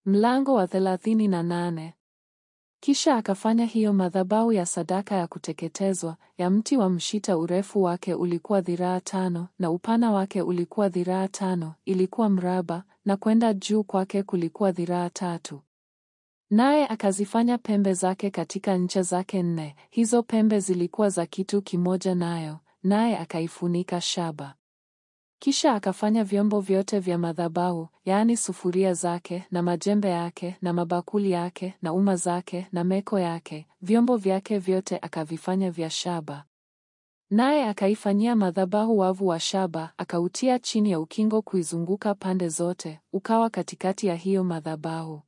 Mlango wa 38. Kisha akafanya hiyo madhabahu ya sadaka ya kuteketezwa ya mti wa mshita. Urefu wake ulikuwa dhiraa 5 na upana wake ulikuwa dhiraa 5, ilikuwa mraba, na kwenda juu kwake kulikuwa dhiraa 3. Naye akazifanya pembe zake katika ncha zake 4, hizo pembe zilikuwa za kitu kimoja naye akaifunika shaba. Kisha akafanya vyombo vyote vya madhabahu, yaani sufuria zake na majembe yake na mabakuli yake na uma zake na meko yake, vyombo vyake vyote akavifanya vya shaba. Naye akaifanyia madhabahu wavu wa shaba, akautia chini ya ukingo kuizunguka pande zote, ukawa katikati ya hiyo madhabahu.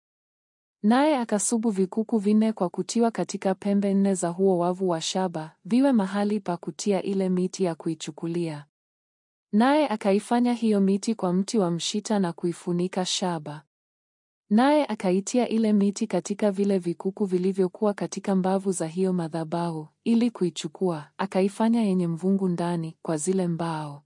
Naye akasubu vikuku 4 kwa kutiwa katika pembe 4 za huo wavu wa shaba, viwe mahali pa kutia ile miti ya kuichukulia. Naye akaifanya hiyo miti kwa mti wa mshita na kuifunika shaba. Naye akaitia ile miti katika vile vikuku vilivyokuwa katika mbavu za hiyo madhabahu, ili kuichukua, akaifanya yenye mvungu ndani kwa zile mbao.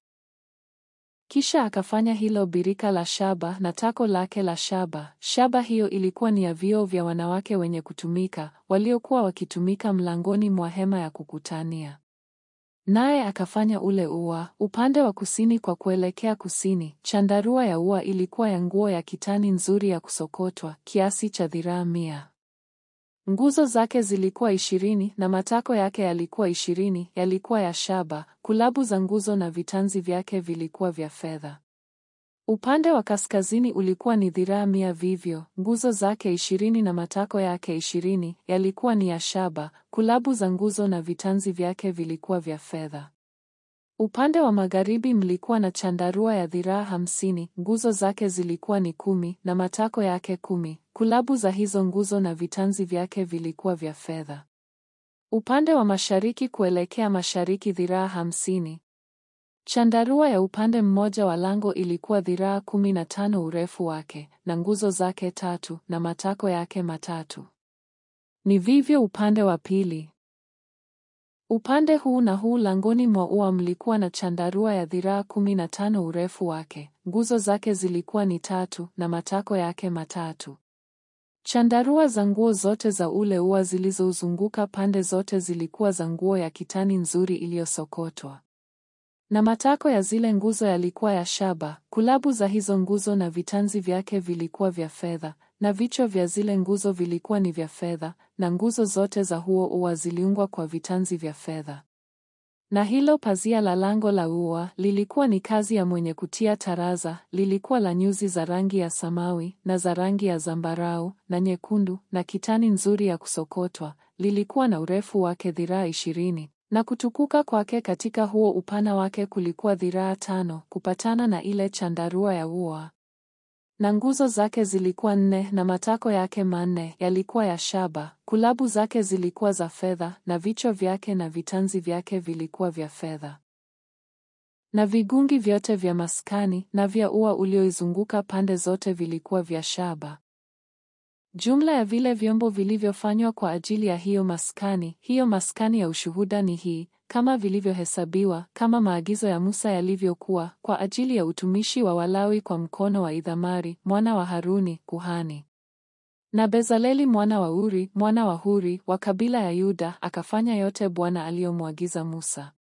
Kisha akafanya hilo birika la shaba na tako lake la shaba. Shaba hiyo ilikuwa ni ya vioo vya wanawake wenye kutumika, waliokuwa wakitumika mlangoni mwa hema ya kukutania. Naye akafanya ule ua upande wa kusini kwa kuelekea kusini. Chandarua ya ua ilikuwa ya nguo ya kitani nzuri ya kusokotwa, kiasi cha dhiraa 100. Nguzo zake zilikuwa 20 na matako yake yalikuwa 20, yalikuwa ya shaba. Kulabu za nguzo na vitanzi vyake vilikuwa vya fedha. Upande wa kaskazini ulikuwa ni dhiraa 100 vivyo, nguzo zake 20 na matako yake 20, yalikuwa ni ya shaba. Kulabu za nguzo na vitanzi vyake vilikuwa vya fedha. Upande wa magharibi mlikuwa na chandarua ya dhiraa 50, nguzo zake zilikuwa ni 10 na matako yake 10. Kulabu za hizo nguzo na vitanzi vyake vilikuwa vya fedha. Upande wa mashariki kuelekea mashariki dhiraa 50. Chandarua ya upande mmoja wa lango ilikuwa dhiraa 15 urefu wake, na nguzo zake 3 na matako yake 3. Ni vivyo upande wa pili. Upande huu na huu langoni mwa ua mlikuwa na chandarua ya dhiraa 15 urefu wake, nguzo zake zilikuwa ni 3 na matako yake 3. Chandarua za nguo zote za ule ua zilizouzunguka pande zote zilikuwa za nguo ya kitani nzuri iliyosokotwa. Na matako ya zile nguzo yalikuwa ya shaba. Kulabu za hizo nguzo na vitanzi vyake vilikuwa vya fedha, na vichwa vya zile nguzo vilikuwa ni vya fedha, na nguzo zote za huo ua ziliungwa kwa vitanzi vya fedha. Na hilo pazia la lango la ua lilikuwa ni kazi ya mwenye kutia taraza, lilikuwa la nyuzi za rangi ya samawi na za rangi ya zambarau na nyekundu na kitani nzuri ya kusokotwa. Lilikuwa na urefu wake dhiraa 20. Na kutukuka kwake katika huo upana wake kulikuwa dhiraa 5 kupatana na ile chandarua ya ua. Na nguzo zake zilikuwa 4 na matako yake 4 yalikuwa ya shaba. Kulabu zake zilikuwa za fedha na vichwa vyake na vitanzi vyake vilikuwa vya fedha. Na vigungi vyote vya maskani na vya ua ulioizunguka pande zote vilikuwa vya shaba. Jumla ya vile vyombo vilivyofanywa kwa ajili ya hiyo maskani ya ushuhuda ni hii, kama vilivyohesabiwa, kama maagizo ya Musa yalivyokuwa, kwa ajili ya utumishi wa Walawi kwa mkono wa Ithamari, mwana wa Haruni, kuhani. Na Bezaleli mwana wa Uri, mwana wa Huri, wa kabila ya Yuda, akafanya yote Bwana aliyomwagiza Musa.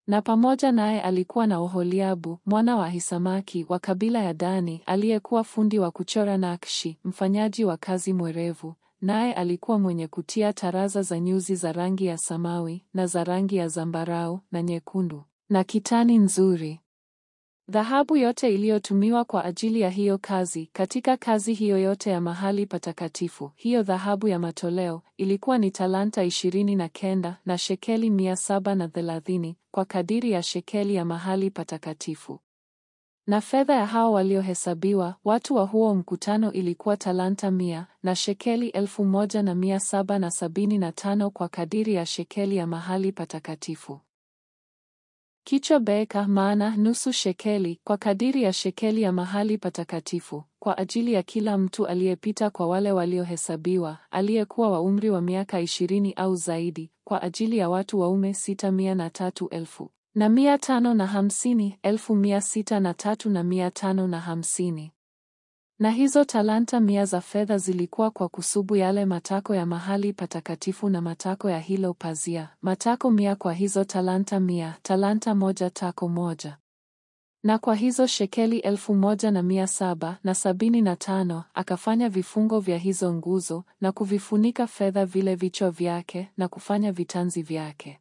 Na pamoja naye alikuwa na Oholiabu, mwana wa Ahisamaki, wa kabila ya Dani, aliyekuwa fundi wa kuchora nakshi, mfanyaji wa kazi mwerevu, naye alikuwa mwenye kutia taraza za nyuzi za rangi ya samawi, na za rangi ya zambarau, na nyekundu, na kitani nzuri. Dhahabu yote iliyotumiwa kwa ajili ya hiyo kazi, katika kazi hiyo yote ya mahali patakatifu, hiyo dhahabu ya matoleo, ilikuwa ni talanta 29 na shekeli 730, kwa kadiri ya shekeli ya mahali patakatifu. Na fedha ya hao waliohesabiwa, watu wa huo mkutano, ilikuwa talanta 100 na shekeli 1775 kwa kadiri ya shekeli ya mahali patakatifu. Kichwa beka, maana nusu shekeli, kwa kadiri ya shekeli ya mahali patakatifu, kwa ajili ya kila mtu aliyepita kwa wale waliohesabiwa, aliyekuwa wa umri wa miaka 20 au zaidi, kwa ajili ya watu waume 603,000 na 550,603 na 550. Na hizo talanta 100 za fedha zilikuwa kwa kusubu yale matako ya mahali patakatifu na matako ya hilo pazia, matako 100 kwa hizo talanta 100, talanta moja tako moja. Na kwa hizo shekeli 1,775 akafanya vifungo vya hizo nguzo na kuvifunika fedha vile vichwa vyake na kufanya vitanzi vyake.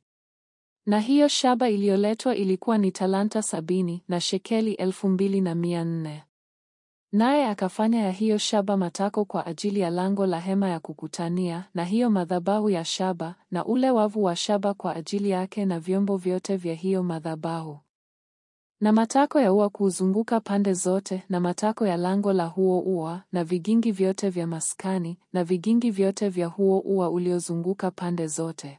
Na hiyo shaba iliyoletwa ilikuwa ni talanta 70 na shekeli 2,400. Naye akafanya ya hiyo shaba matako kwa ajili ya lango la hema ya kukutania, na hiyo madhabahu ya shaba, na ule wavu wa shaba kwa ajili yake, na vyombo vyote vya hiyo madhabahu. Na matako ya ua kuuzunguka pande zote, na matako ya lango la huo ua, na vigingi vyote vya maskani, na vigingi vyote vya huo ua uliozunguka pande zote.